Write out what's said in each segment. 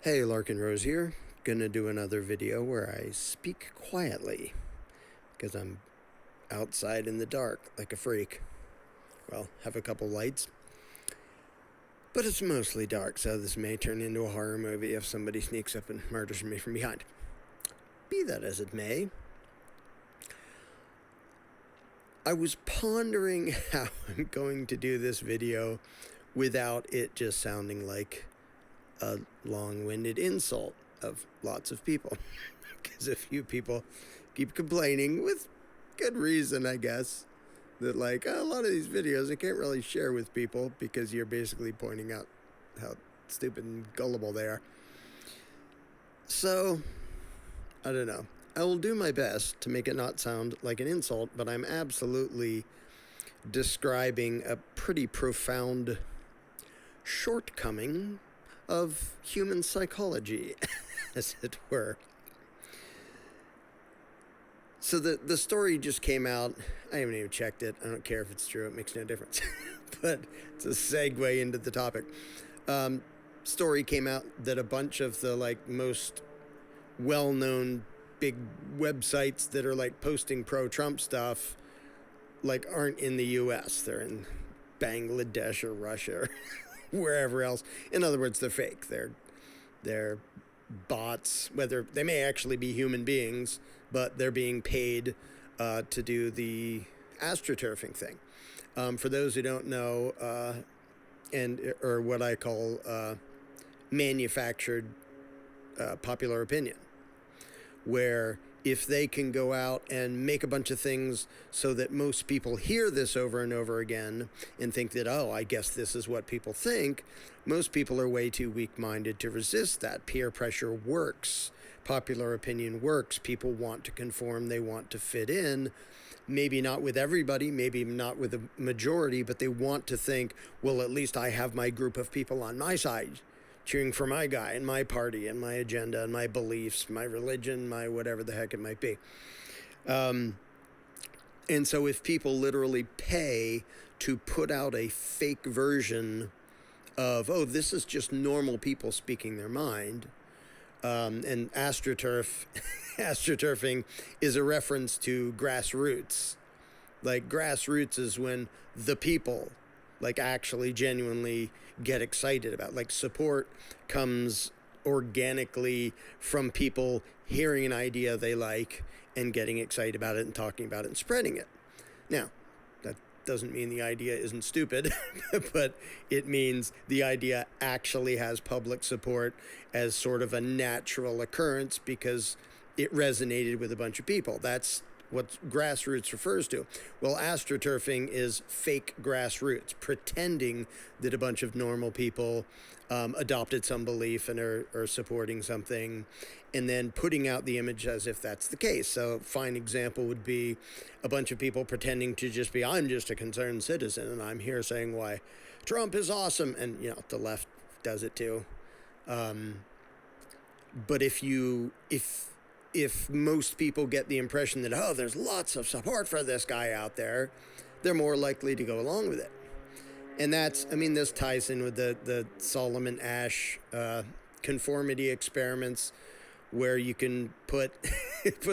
Hey, Larkin Rose here. Gonna do another video where I speak quietly because I'm outside in the dark like a freak. Well, have a couple lights, but it's mostly dark, so this may turn into a horror movie if somebody sneaks up and murders me from behind. Be that as it may, I was pondering how I'm going to do this video without it just sounding like a long-winded insult of lots of people. Because a few people keep complaining, with good reason, I guess, that a lot of these videos I can't really share with people because you're basically pointing out how stupid and gullible they are. So, I don't know. I will do my best to make it not sound like an insult, but I'm absolutely describing a pretty profound shortcoming of human psychology, as it were. So the story just came out. I haven't even checked it. I don't care if it's true. It makes no difference. But it's a segue into the topic. Story came out that a bunch of the most well-known big websites that are posting pro-Trump stuff aren't in the U.S. They're in Bangladesh or Russia or wherever else. In other words, they're fake. They're bots. Whether they may actually be human beings, but they're being paid to do the astroturfing thing. For those who don't know, or what I call manufactured popular opinion, where if they can go out and make a bunch of things so that most people hear this over and over again and think that, oh, I guess this is what people think, most people are way too weak-minded to resist that. Peer pressure works. Popular opinion works. People want to conform. They want to fit in. Maybe not with everybody, maybe not with a majority, but they want to think, well, at least I have my group of people on my side, cheering for my guy and my party and my agenda and my beliefs, my religion, my whatever the heck it might be. And so if people literally pay to put out a fake version of, oh, this is just normal people speaking their mind, and astroturfing is a reference to grassroots. Grassroots is when the people actually genuinely get excited about. Support comes organically from people hearing an idea they like and getting excited about it and talking about it and spreading it. Now, that doesn't mean the idea isn't stupid, but it means the idea actually has public support as sort of a natural occurrence because it resonated with a bunch of people. That's what grassroots refers to. Well, astroturfing is fake grassroots, pretending that a bunch of normal people adopted some belief and are supporting something, and then putting out the image as if that's the case. So a fine example would be a bunch of people pretending to just be, I'm just a concerned citizen, and I'm here saying why Trump is awesome, and the left does it too. But if most people get the impression that, oh, there's lots of support for this guy out there, they're more likely to go along with it. And this ties in with the Solomon Asch conformity experiments, where you can put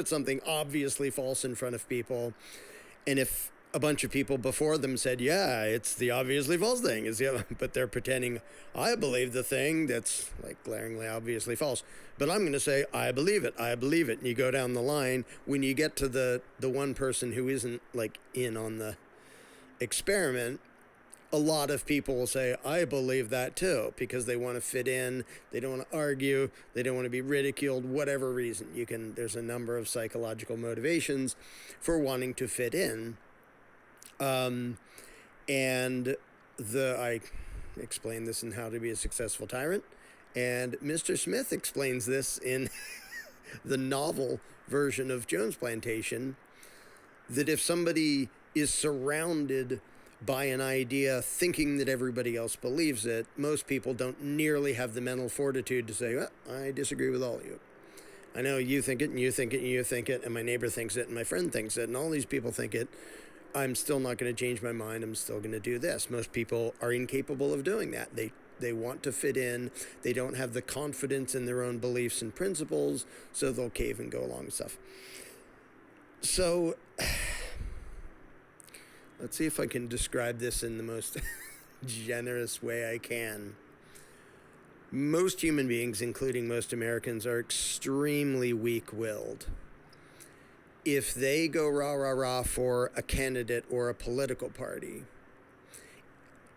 something obviously false in front of people, and if a bunch of people before them said, yeah, it's the obviously false thing, but they're pretending, I believe the thing that's glaringly obviously false, but I'm going to say, I believe it, and you go down the line. When you get to the one person who isn't in on the experiment, a lot of people will say, I believe that too, because they want to fit in, they don't want to argue, they don't want to be ridiculed, whatever reason. There's a number of psychological motivations for wanting to fit in. And I explain this in How to Be a Successful Tyrant, and Mr. Smith explains this in the novel version of Jones Plantation, that if somebody is surrounded by an idea thinking that everybody else believes it, most people don't nearly have the mental fortitude to say, well, I disagree with all of you. I know you think it, and you think it, and you think it, and my neighbor thinks it, and my friend thinks it, and all these people think it. I'm still not going to change my mind. I'm still going to do this. Most people are incapable of doing that. They want to fit in. They don't have the confidence in their own beliefs and principles, so they'll cave and go along with stuff. So let's see if I can describe this in the most generous way I can. Most human beings, including most Americans, are extremely weak-willed. If they go rah, rah, rah for a candidate or a political party,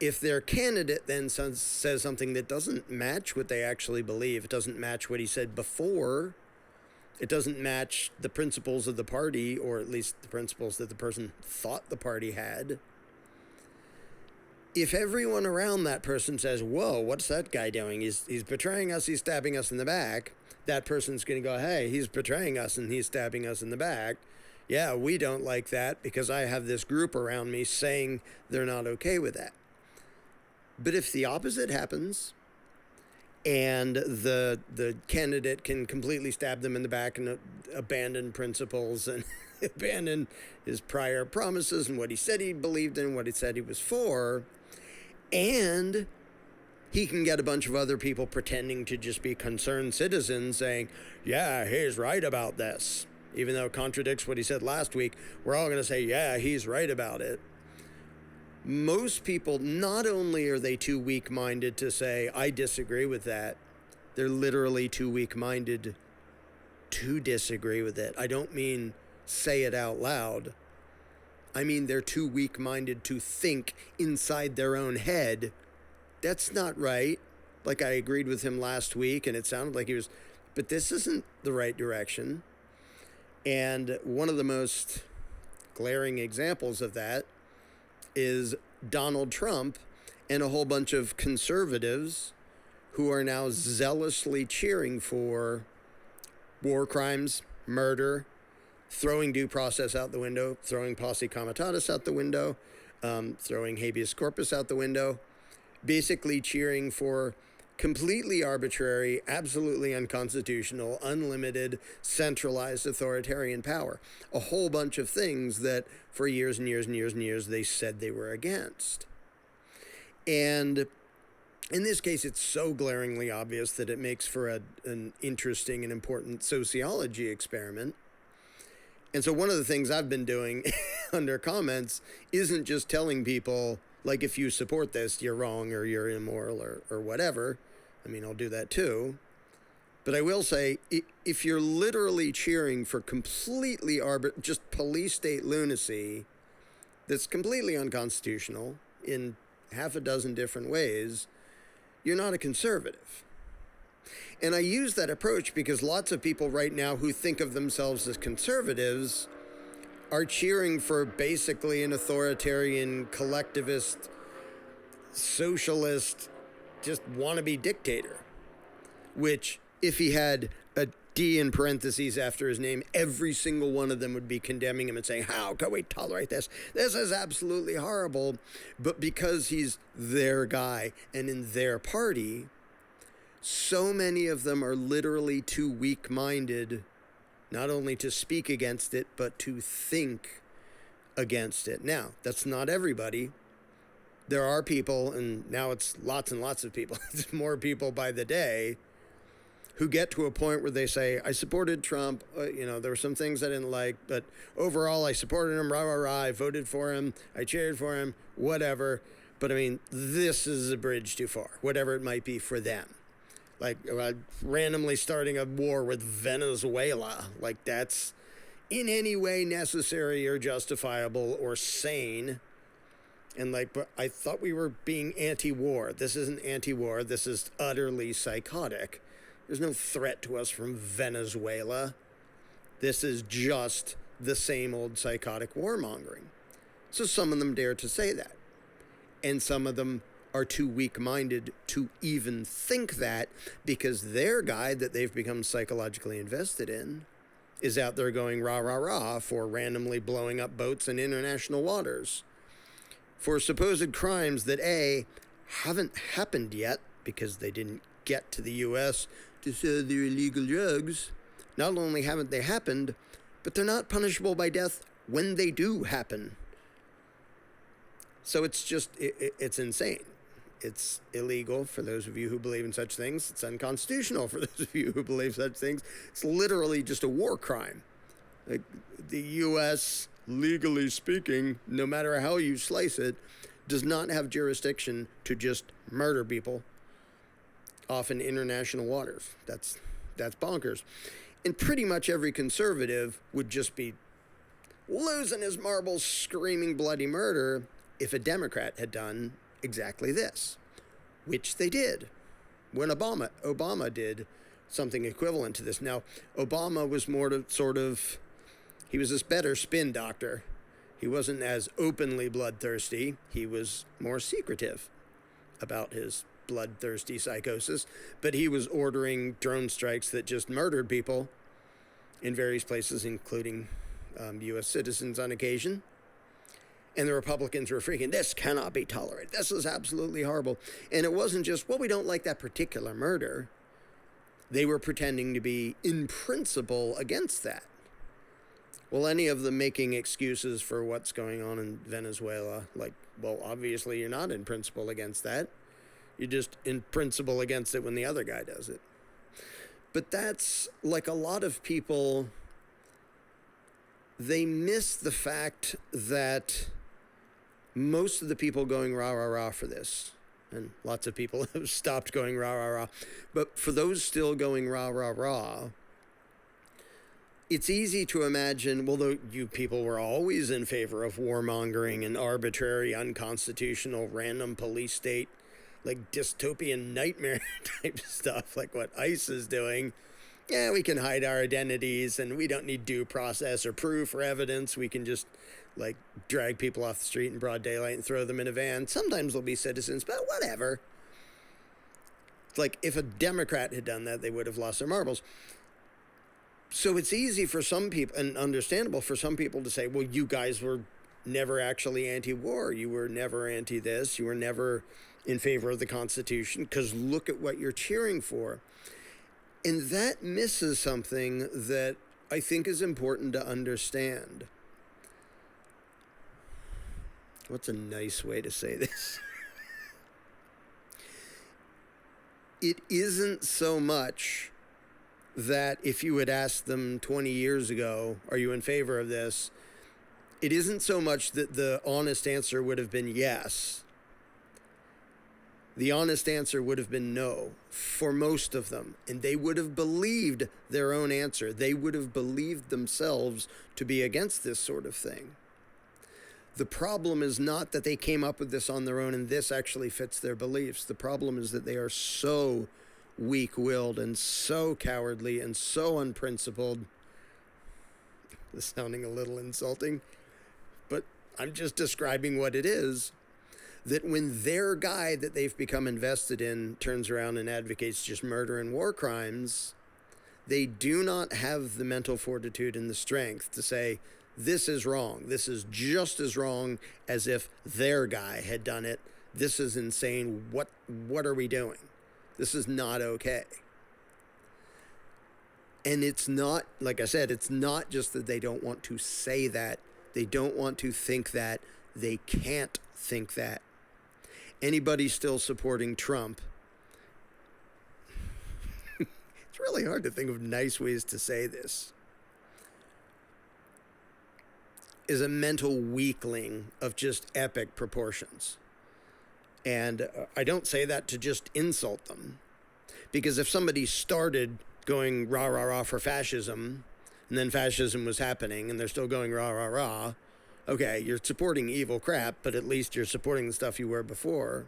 if their candidate then says something that doesn't match what they actually believe, it doesn't match what he said before, it doesn't match the principles of the party, or at least the principles that the person thought the party had, if everyone around that person says, whoa, what's that guy doing? He's betraying us, he's stabbing us in the back, that person's going to go, hey, he's betraying us and he's stabbing us in the back. Yeah, we don't like that because I have this group around me saying they're not okay with that. But if the opposite happens, and the candidate can completely stab them in the back and abandon principles and abandon his prior promises and what he said he believed in, what he said he was for, and he can get a bunch of other people pretending to just be concerned citizens saying, yeah, he's right about this. Even though it contradicts what he said last week, we're all going to say, yeah, he's right about it. Most people, not only are they too weak-minded to say, I disagree with that, they're literally too weak-minded to disagree with it. I don't mean say it out loud. I mean they're too weak-minded to think inside their own head, that's not right. Like I agreed with him last week, and it sounded like he was, but this isn't the right direction. And one of the most glaring examples of that is Donald Trump and a whole bunch of conservatives who are now zealously cheering for war crimes, murder, throwing due process out the window, throwing posse comitatus out the window, throwing habeas corpus out the window, basically cheering for completely arbitrary, absolutely unconstitutional, unlimited, centralized authoritarian power. A whole bunch of things that for years and years and years and years they said they were against. And in this case, it's so glaringly obvious that it makes for an interesting and important sociology experiment. And so one of the things I've been doing under comments isn't just telling people, like, if you support this, you're wrong or you're immoral or whatever. I mean, I'll do that too. But I will say, if you're literally cheering for completely just police state lunacy that's completely unconstitutional in half a dozen different ways, you're not a conservative. And I use that approach because lots of people right now who think of themselves as conservatives are cheering for basically an authoritarian, collectivist, socialist, just wannabe dictator, which if he had a D in parentheses after his name, every single one of them would be condemning him and saying, how can we tolerate this? This is absolutely horrible. But because he's their guy and in their party, so many of them are literally too weak-minded not only to speak against it, but to think against it. Now, that's not everybody. There are people, and now it's lots and lots of people, it's more people by the day, who get to a point where they say, I supported Trump, there were some things I didn't like, but overall I supported him, rah, rah, rah, I voted for him, I cheered for him, whatever. But I mean, this is a bridge too far, whatever it might be for them. Like randomly starting a war with Venezuela, like that's in any way necessary or justifiable or sane. And but I thought we were being anti-war. This isn't anti-war. This is utterly psychotic. There's no threat to us from Venezuela. This is just the same old psychotic warmongering. So some of them dare to say that. And some of them are too weak-minded to even think that because their guy that they've become psychologically invested in is out there going rah, rah, rah for randomly blowing up boats in international waters, for supposed crimes that A, haven't happened yet because they didn't get to the U.S. to sell their illegal drugs. Not only haven't they happened, but they're not punishable by death when they do happen. So it's just, it's insane. It's illegal for those of you who believe in such things. It's unconstitutional for those of you who believe such things. It's literally just a war crime. Like, the U.S., legally speaking, no matter how you slice it, does not have jurisdiction to just murder people off in international waters. That's bonkers. And pretty much every conservative would just be losing his marbles screaming bloody murder if a Democrat had done exactly this, which they did when Obama did something equivalent to this. Now, Obama was more to sort of, he was this better spin doctor. He wasn't as openly bloodthirsty. He was more secretive about his bloodthirsty psychosis, but he was ordering drone strikes that just murdered people in various places, including U.S. citizens on occasion. And the Republicans were freaking, this cannot be tolerated. This is absolutely horrible. And it wasn't just, well, we don't like that particular murder. They were pretending to be in principle against that. Well, any of them making excuses for what's going on in Venezuela, like, well, obviously you're not in principle against that. You're just in principle against it when the other guy does it. But that's, like, a lot of people, they miss the fact that most of the people going rah, rah, rah for this, and lots of people have stopped going rah, rah, rah, but for those still going rah, rah, rah, it's easy to imagine, well, though you people were always in favor of warmongering and arbitrary, unconstitutional, random police state, like dystopian nightmare type stuff, like what ICE is doing. Yeah, we can hide our identities and we don't need due process or proof or evidence. We can just, like, drag people off the street in broad daylight and throw them in a van. Sometimes they'll be citizens, but whatever. It's like, if a Democrat had done that, they would have lost their marbles. So it's easy for some people, and understandable for some people, to say, well, you guys were never actually anti-war. You were never anti-this. You were never in favor of the Constitution, because look at what you're cheering for. And that misses something that I think is important to understand. What's a nice way to say this? It isn't so much that if you had asked them 20 years ago, are you in favor of this? It isn't so much that the honest answer would have been yes. The honest answer would have been no for most of them. And they would have believed their own answer. They would have believed themselves to be against this sort of thing. The problem is not that they came up with this on their own and this actually fits their beliefs. The problem is that they are so weak-willed and so cowardly and so unprincipled. This is sounding a little insulting, but I'm just describing what it is. That when their guy that they've become invested in turns around and advocates just murder and war crimes, they do not have the mental fortitude and the strength to say, this is wrong. This is just as wrong as if their guy had done it. This is insane. What are we doing? This is not okay. And it's not, like I said, it's not just that they don't want to say that. They don't want to think that. They can't think that. Anybody still supporting Trump, it's really hard to think of nice ways to say this, is a mental weakling of just epic proportions. And I don't say that to just insult them, because if somebody started going rah, rah, rah for fascism, and then fascism was happening, and they're still going rah, rah, rah, okay, you're supporting evil crap, but at least you're supporting the stuff you were before.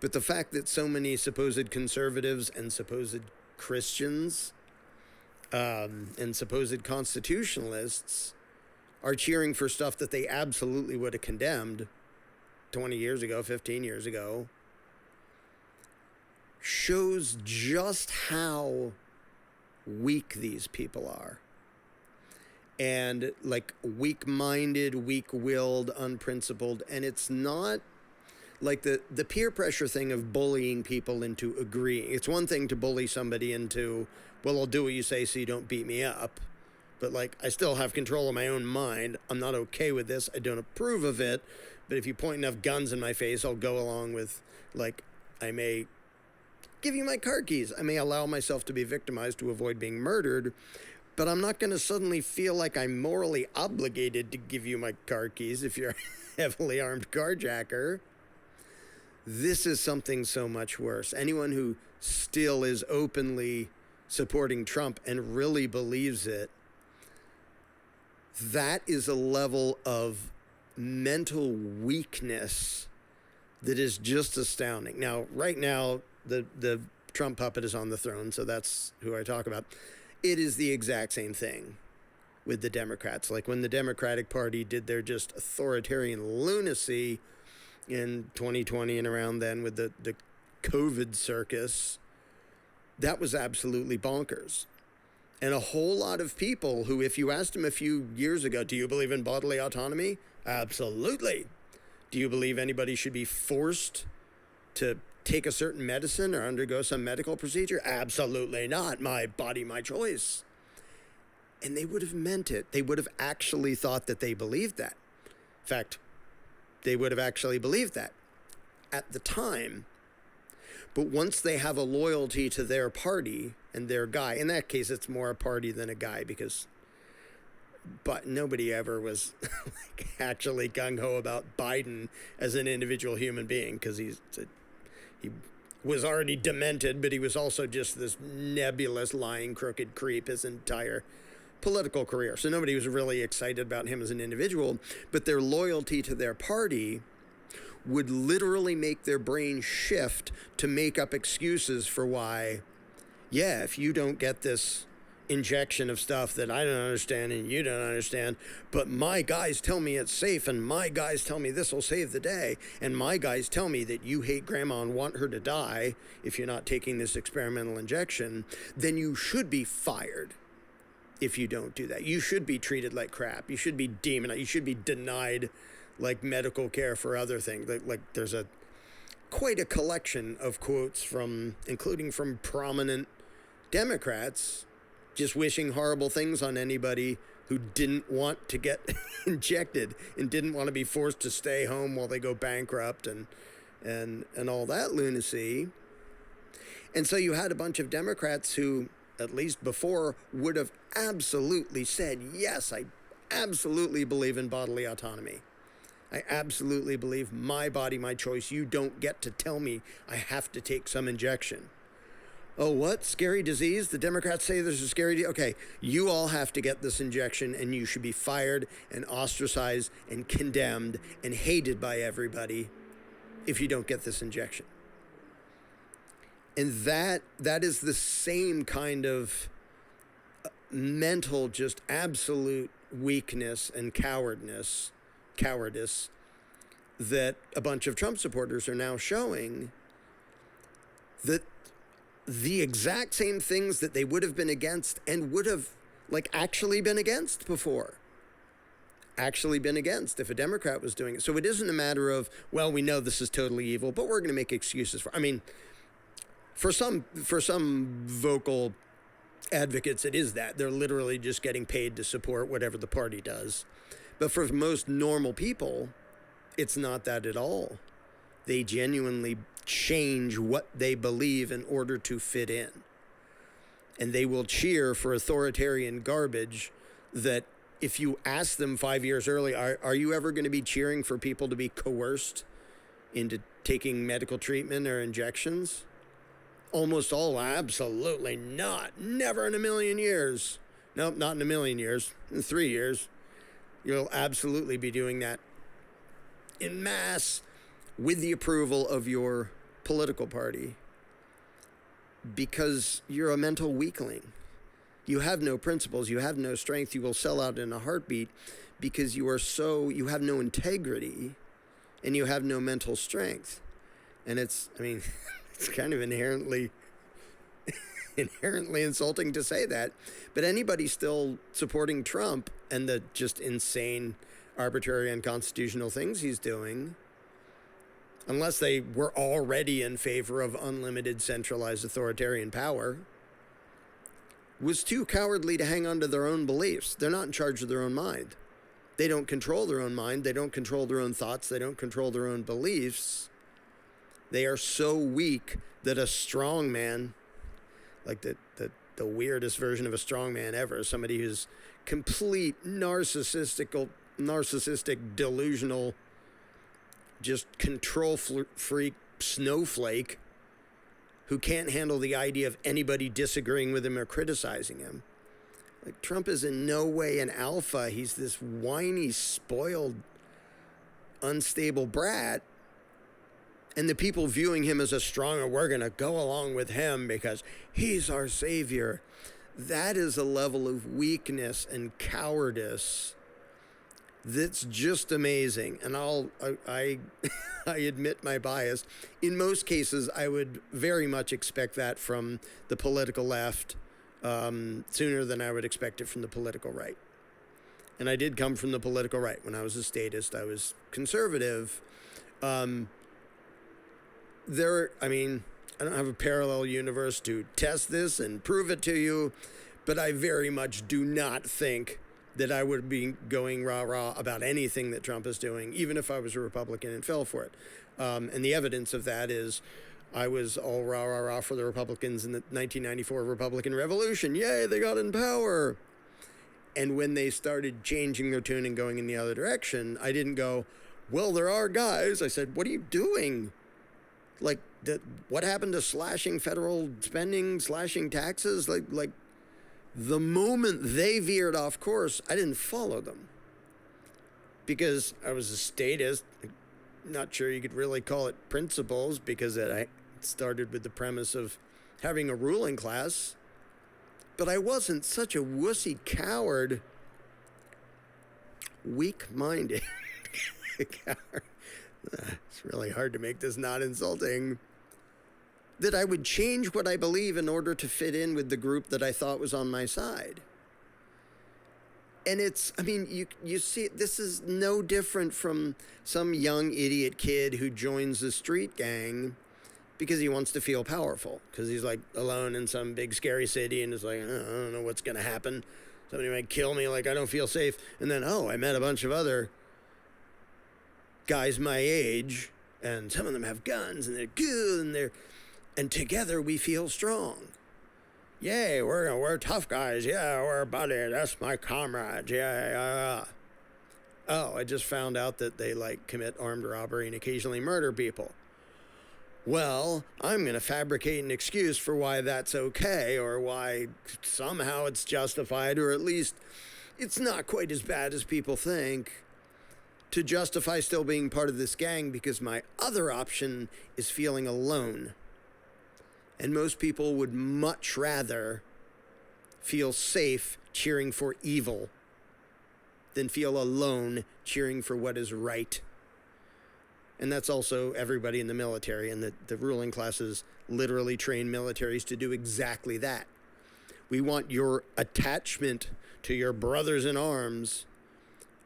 But the fact that so many supposed conservatives and supposed Christians and supposed constitutionalists are cheering for stuff that they absolutely would have condemned 20 years ago, 15 years ago, shows just how weak these people are. And like weak-minded, weak-willed, unprincipled. And it's not like the peer pressure thing of bullying people into agreeing. It's one thing to bully somebody into, well, I'll do what you say so you don't beat me up. But like, I still have control of my own mind. I'm not okay with this. I don't approve of it. But if you point enough guns in my face, I'll go along with, like, I may give you my car keys. I may allow myself to be victimized to avoid being murdered, but I'm not going to suddenly feel like I'm morally obligated to give you my car keys if you're a heavily armed carjacker. This is something so much worse. Anyone who still is openly supporting Trump and really believes it, that is a level of mental weakness that is just astounding. Now, right now, the Trump puppet is on the throne, so that's who I talk about. It is the exact same thing with the Democrats. Like when the Democratic Party did their just authoritarian lunacy in 2020 and around then with the COVID circus, that was absolutely bonkers. And a whole lot of people who, if you asked them a few years ago, do you believe in bodily autonomy? Absolutely. Do you believe anybody should be forced to take a certain medicine or undergo some medical procedure? Absolutely not. My body, my choice. And they would have meant it. They would have actually thought that they believed that. In fact, they would have actually believed that at the time. But once they have a loyalty to their party and their guy, in that case, it's more a party than a guy but nobody ever was like actually gung-ho about Biden as an individual human being, because he was already demented, but he was also just this nebulous, lying, crooked creep his entire political career. So nobody was really excited about him as an individual, but their loyalty to their party would literally make their brain shift to make up excuses for why, yeah, if you don't get this injection of stuff that I don't understand and you don't understand, but my guys tell me it's safe, and my guys tell me this will save the day, and my guys tell me that you hate grandma and want her to die if you're not taking this experimental injection, then you should be fired if you don't do that. You should be treated like crap. You should be demonized. You should be denied like medical care for other things. Like there's quite a collection of quotes including from prominent Democrats, just wishing horrible things on anybody who didn't want to get injected and didn't want to be forced to stay home while they go bankrupt and all that lunacy. And so you had a bunch of Democrats who, at least before, would have absolutely said, yes, I absolutely believe in bodily autonomy. I absolutely believe my body, my choice. You don't get to tell me I have to take some injection. Oh, what? Scary disease? The Democrats say there's a scary disease? Okay, you all have to get this injection, and you should be fired and ostracized and condemned and hated by everybody if you don't get this injection. And that is the same kind of mental, just absolute weakness and cowardice that a bunch of Trump supporters are now showing, that the exact same things that they would have been against and would have actually been against before. Actually been against if a Democrat was doing it. So it isn't a matter of, well, we know this is totally evil, but we're going to make excuses for it. I mean, for some vocal advocates, it is that. They're literally just getting paid to support whatever the party does. But for most normal people, it's not that at all. They genuinely change what they believe in order to fit in. And they will cheer for authoritarian garbage that if you ask them 5 years early, are you ever going to be cheering for people to be coerced into taking medical treatment or injections? Almost all, absolutely not. Never in a million years. Nope, not in a million years. In 3 years, you'll absolutely be doing that en masse with the approval of your political party, because you're a mental weakling. You have no principles. You have no strength. You will sell out in a heartbeat because you have no integrity and you have no mental strength. And it's kind of inherently insulting to say that, but anybody still supporting Trump and the just insane, arbitrary, unconstitutional things he's doing, unless they were already in favor of unlimited centralized authoritarian power, was too cowardly to hang on to their own beliefs. They're not in charge of their own mind. They don't control their own mind. They don't control their own thoughts. They don't control their own beliefs. They are so weak that a strong man, like the weirdest version of a strong man ever, somebody who's complete narcissistic, delusional, just control freak snowflake who can't handle the idea of anybody disagreeing with him or criticizing him. Like, Trump is in no way an alpha. He's this whiny, spoiled, unstable brat. And the people viewing him as a stronger, we're going to go along with him because he's our savior. That is a level of weakness and cowardice that's just amazing. And I admit my bias. In most cases, I would very much expect that from the political left sooner than I would expect it from the political right. And I did come from the political right. When I was a statist, I was conservative. I don't have a parallel universe to test this and prove it to you, but I very much do not think that I would be going rah-rah about anything that Trump is doing, even if I was a Republican and fell for it. And the evidence of that is I was all rah-rah-rah for the Republicans in the 1994 Republican Revolution. Yay, they got in power. And when they started changing their tune and going in the other direction, I didn't go, well, there are guys. I said, what are you doing? Like, what happened to slashing federal spending, slashing taxes? Like the moment they veered off course, I didn't follow them because I was a statist. Not sure you could really call it principles because I started with the premise of having a ruling class, but I wasn't such a wussy coward, weak-minded coward. It's really hard to make this not insulting. That I would change what I believe in order to fit in with the group that I thought was on my side. And you see, this is no different from some young idiot kid who joins the street gang because he wants to feel powerful, because he's like alone in some big scary city and is like, I don't know what's going to happen. Somebody might kill me, like I don't feel safe. And then, I met a bunch of other guys my age, and some of them have guns, and they're good, and together we feel strong. Yay, we're tough guys. Yeah, we're a buddy. That's my comrades. Yeah. Oh, I just found out that they commit armed robbery and occasionally murder people. Well, I'm going to fabricate an excuse for why that's okay, or why somehow it's justified, or at least it's not quite as bad as people think, to justify still being part of this gang, because my other option is feeling alone. And most people would much rather feel safe cheering for evil than feel alone cheering for what is right. And that's also everybody in the military, and the ruling classes literally train militaries to do exactly that. We want your attachment to your brothers in arms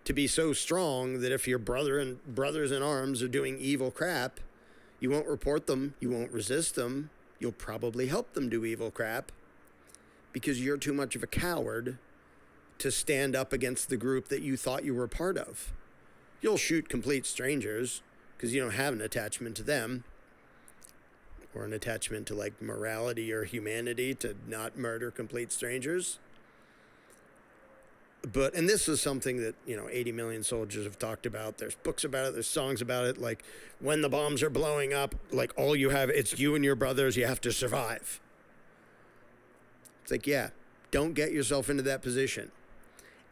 to be so strong that if your brothers in arms are doing evil crap, you won't report them, you won't resist them, you'll probably help them do evil crap because you're too much of a coward to stand up against the group that you thought you were part of. You'll shoot complete strangers because you don't have an attachment to them, or an attachment to morality or humanity to not murder complete strangers. And this is something that, 80 million soldiers have talked about. There's books about it. There's songs about it. When the bombs are blowing up, all you have, it's you and your brothers. You have to survive. It's yeah, don't get yourself into that position.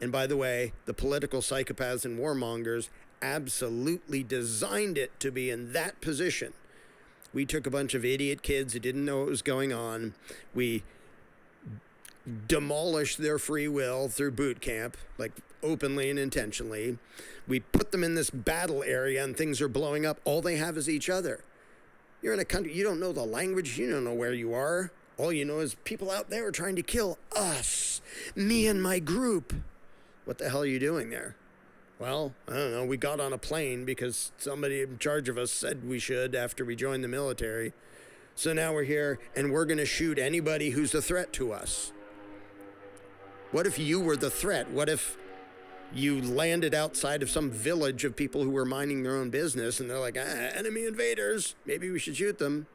And by the way, the political psychopaths and warmongers absolutely designed it to be in that position. We took a bunch of idiot kids who didn't know what was going on. We demolished their free will through boot camp, openly and intentionally. We put them in this battle area and things are blowing up. All they have is each other. You're in a country, you don't know the language, you don't know where you are. All you know is people out there are trying to kill us, me and my group. What the hell are you doing there? Well, I don't know. We got on a plane because somebody in charge of us said we should after we joined the military. So now we're here and we're going to shoot anybody who's a threat to us. What if you were the threat? What if You landed outside of some village of people who were minding their own business, and they're like, enemy invaders, maybe we should shoot them.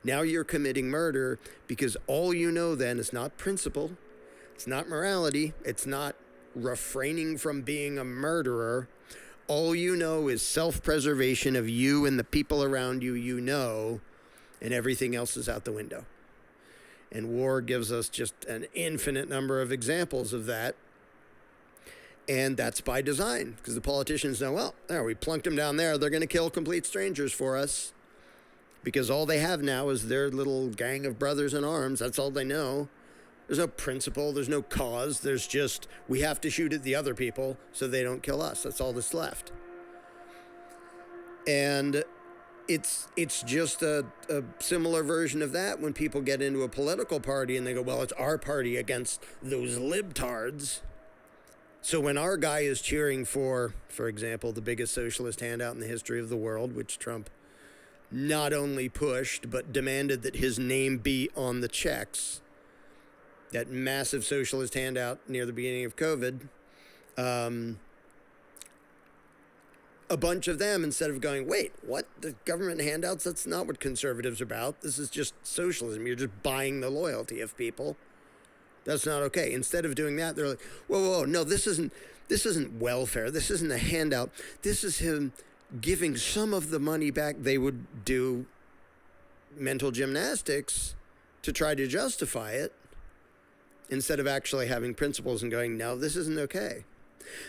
Now you're committing murder because all you know then is not principle, it's not morality, it's not refraining from being a murderer. All you know is self-preservation of you and the people around you, you know, and everything else is out the window. And war gives us just an infinite number of examples of that. And that's by design, because the politicians know, well, there, we plunked them down there. They're going to kill complete strangers for us. Because all they have now is their little gang of brothers in arms. That's all they know. There's no principle. There's no cause. There's just, we have to shoot at the other people so they don't kill us. That's all that's left. And it's just a similar version of that when people get into a political party and they go, well, it's our party against those libtards. So when our guy is cheering for example, the biggest socialist handout in the history of the world, which Trump not only pushed, but demanded that his name be on the checks, that massive socialist handout near the beginning of COVID, a bunch of them, instead of going, wait, what? The government handouts? That's not what conservatives are about. This is just socialism. You're just buying the loyalty of people. That's not okay. Instead of doing that, they're like, whoa, no, this isn't welfare. This isn't a handout. This is him giving some of the money back. They would do mental gymnastics to try to justify it instead of actually having principles and going, no, this isn't okay.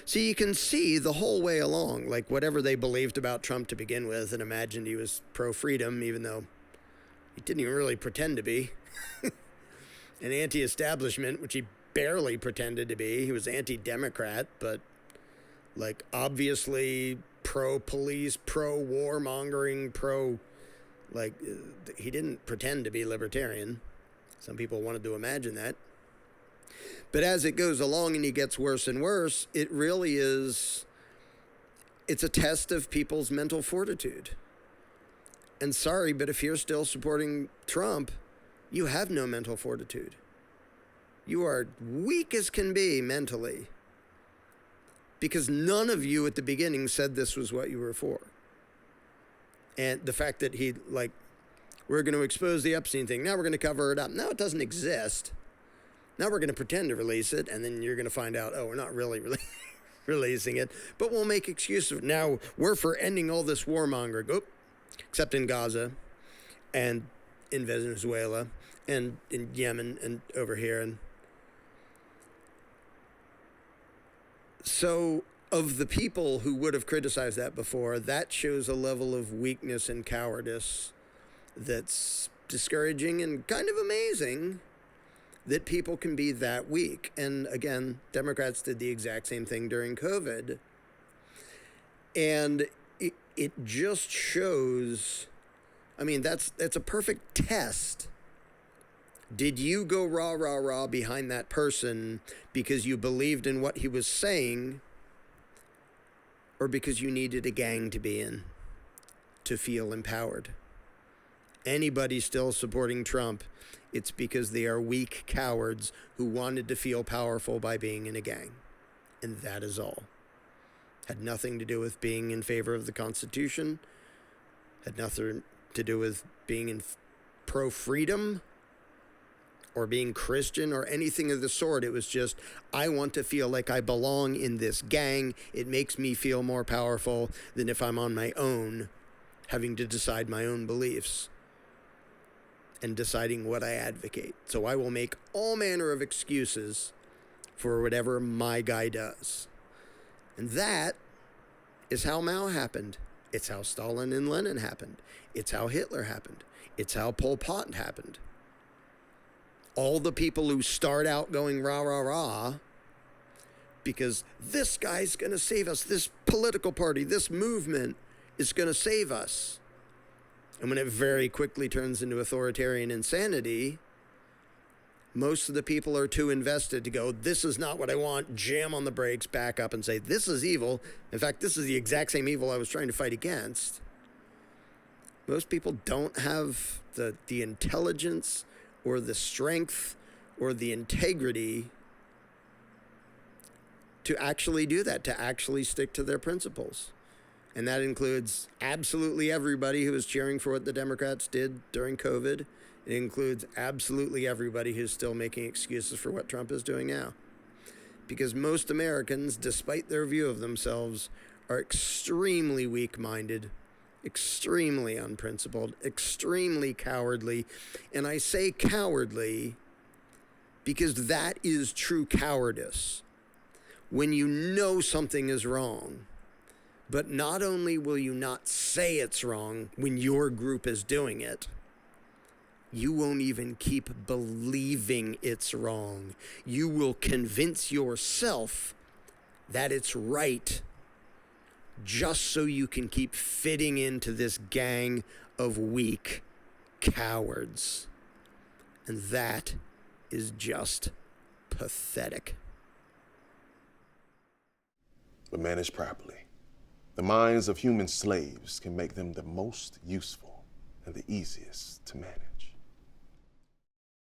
So you can see the whole way along, like whatever they believed about Trump to begin with and imagined he was pro-freedom, even though he didn't even really pretend to be. An anti-establishment, which he barely pretended to be. He was anti-democrat, but like obviously pro-police, pro-warmongering, he didn't pretend to be libertarian. Some people wanted to imagine that. But as it goes along and he gets worse and worse, it really is, it's a test of people's mental fortitude. And sorry, but if you're still supporting Trump, you have no mental fortitude. You are weak as can be mentally. Because none of you at the beginning said this was what you were for. And the fact that he, we're going to expose the Epstein thing. Now we're going to cover it up. Now it doesn't exist. Now we're going to pretend to release it. And then you're going to find out, we're not really releasing it. But we'll make excuses. Now we're for ending all this warmongering. Except in Gaza and in Venezuela and in Yemen and over here. And so of the people who would have criticized that before, that shows a level of weakness and cowardice that's discouraging and kind of amazing that people can be that weak. And again, Democrats did the exact same thing during COVID. And it just shows, that's a perfect test. Did you go rah, rah, rah behind that person because you believed in what he was saying, or because you needed a gang to be in to feel empowered? Anybody still supporting Trump, it's because they are weak cowards who wanted to feel powerful by being in a gang. And that is all. Had nothing to do with being in favor of the Constitution, had nothing to do with being in pro-freedom or being Christian or anything of the sort. It was just, I want to feel like I belong in this gang. It makes me feel more powerful than if I'm on my own, having to decide my own beliefs and deciding what I advocate. So I will make all manner of excuses for whatever my guy does. And that is how Mao happened. It's how Stalin and Lenin happened. It's how Hitler happened. It's how Pol Pot happened. All the people who start out going rah, rah, rah, because this guy's going to save us, this political party, this movement is going to save us. And when it very quickly turns into authoritarian insanity, most of the people are too invested to go, this is not what I want, jam on the brakes, back up and say, this is evil. In fact, this is the exact same evil I was trying to fight against. Most people don't have the intelligence or the strength or the integrity to actually do that, to actually stick to their principles. And that includes absolutely everybody who was cheering for what the Democrats did during COVID. It includes absolutely everybody who's still making excuses for what Trump is doing now. Because most Americans, despite their view of themselves, are extremely weak-minded, extremely unprincipled, extremely cowardly. And I say cowardly because that is true cowardice. When you know something is wrong, but not only will you not say it's wrong when your group is doing it, you won't even keep believing it's wrong. You will convince yourself that it's right just so you can keep fitting into this gang of weak cowards. And that is just pathetic. But managed properly, the minds of human slaves can make them the most useful and the easiest to manage.